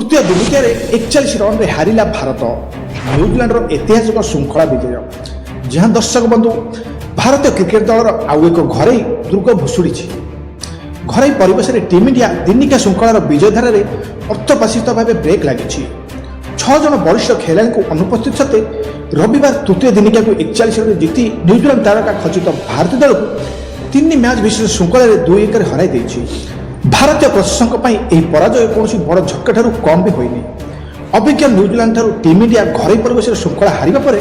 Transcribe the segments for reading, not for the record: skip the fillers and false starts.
तृतीय दिनिकिया 41 रन में हारिला भारत न्यूजीलैंड ऐतिहासिक श्रृंखला विजय। जहाँ दर्शक बंधु भारतीय क्रिकेट दल आउ एक घरे दुर्ग भुशुड़ी घरे परिवेश में टीम इंडिया दिनिकिया श्रृंखलार विजय धारा अर्थपाशित भाव ब्रेक लगी। 6 जन वरिष्ठ खेलाड़ी को अनुपस्थित सत्वे रविवार तृतीय दिनिकिया 41 रन जीति न्यूजीलैंड तारका खचित भारतीय दल को 3 मैच विशिष्ट श्रृंखला 2-1 हराई देछि। भारतीय प्रशासक पराजय कौन बड़ झटका ठारू कम भी होनी। अभिज्ञ न्यूजीलैंड ठारू टीम इंडिया घरे परिवेश श्रृंखला हारिबा परे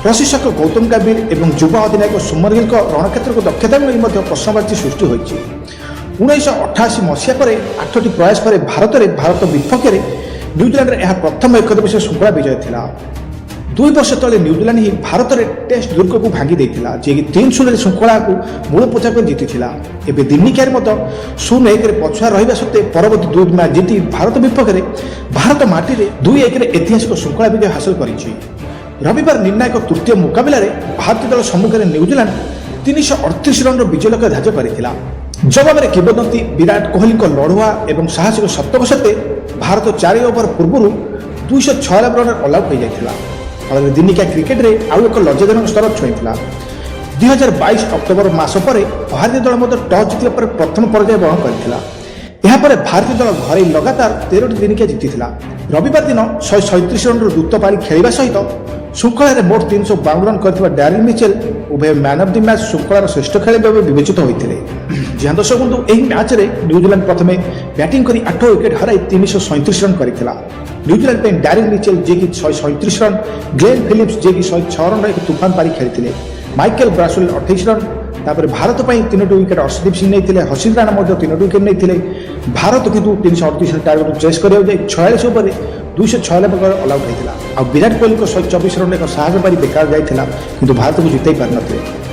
प्रशिक्षक गौतम गंभीर और युवा अधिनायक सुमन गिल रणक्षेत्र को दक्षता नहीं प्रश्नवाची सृष्टि होती। 1988 मसीहा पर 8टी प्रयास पर भारत विपक्ष में न्यूजीलैंड यह प्रथम एक दिवसीय श्रृंखला विजय था। 2 वर्ष तले न्यूजीलैंड ही भारत में टेस्ट दुर्ग को भांगी देता जी 3-0 श्रृंखला को मूल पोछा जीति। एवं दिनिकिया 0-1 पछुआ रहा सत्वे परवर्ती 2 मैच जीति भारत विपक्ष में भारत माटी में 2-1 ऐतिहासिक श्रृंखला विजय हासिल कर। रविवार निर्णायक तृतीय मुकाबला भारतीय दल सम्मुखें न्यूजीलैंड 338 रन विजय लक्ष्य धार्य कर। जवाब में किंवदंती विराट कोहली लड़ुआ और साहसिक शतक सत्वे भारत 4 ओवर पूर्व 296 रन ऑल आउट हो जाता। फल दिनिकिया क्रिकेट में आउ एक लज्जाजनक स्तर छुईला। 2022 अक्टोबर मास पर भारतीय दल टॉस जीतिया पर प्रथम पर्याय ग्रहण करथिला। यापर भारतीय दल घरे लगातार 13टी दिनिकिया जीतिथिला। रविवार दिन 137 रन द्रुत पारी खेलिबा सहित श्रृंखला मोट 352 रन करथिबा डैरिल मिचेल उभय मैन ऑफ द मैच श्रृंखलार श्रेष्ठ खेलाड़ी भाव विवेचित होते। जहाँ दर्शक बंधु यही मैच में न्यूजीलैंड प्रथम बैटिंग कर 8 विकेट हराई 337 रन करथिला। न्यूजीलैंड डैरिल मिचेल जे कि 137 रन, ग्लेन फिलिप्स जे कि 106 रन एक तूफान पारी खेली, माइकल ब्रासवेल 28 रन। तापर भारत पर 3टी विकेट अर्शदीप सिंह नहीं, हसीन राणा 3टी विकेट नहीं। भारत किंतु 338 रन टार्गेट चेस कर 46 ओवर 296 रन ऑल आउट होता। आ विराट कोहली 124 रन एक साहस पारी बेकार जाता कि भारत को जितई पार न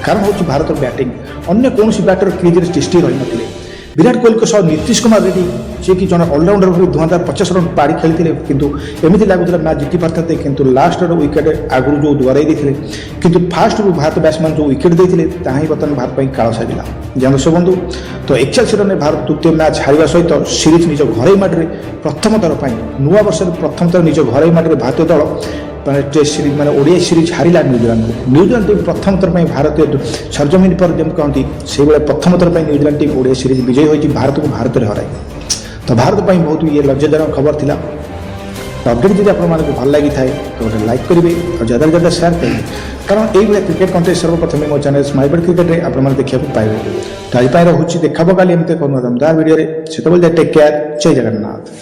कारण हूँ भारत बैटिंग अन्य कौन बैटर क्रीज टिष्टी रही न। विराट कोहली सह नीतीश कुमार रेड्डी जी कि जन अलराउंडर भाव 2050 रन पारी खेली किंतु एमती लगुला मैच जीति पारते किंतु लास्ट विकेट आगु जो दुआरे देते किंतु फास्ट भारत बैट्समैन जो विकेट देते ताही बर्तमान भारत पर काल साजिला। जहाँ दर्शक बंधु तो 41 रन भारत तृतीय मैच हारिबा सहित सीरीज निज घर माटे प्रथम थर पर नुआ वर्ष प्रथम थर निज घर माटे भारतीय दल मैंने टेस्ट सीरीज मैंने ओडिया सीरीज हारिला न्यूजीलैंड को। न्यूजीलैंड टीम प्रथम थर पर भारतीय सरजमीन पर जमी कहती से प्रथम थर पर न्यूजीलैंड टीम ओडिया सीरीज विजयी होती भारत को भारत में हराई। तो भारत पर बहुत ये लज्जाजनक खबर थिला। तो अपडेट जब आपको भल लगी थाए तो गोटे लाइक करेंगे और ज़्यादा से ज़्यादा शेयर करेंगे कारण यही क्रिकेट कंटेंट सर्वप्रथम मो चैनल स्माइल बर्ड क्रिकेट में आपने देखा पाइबे। तो आज रोचे देखा काली एमती कौन दमदार वीडियो से टेक केयर। जय जगन्नाथ।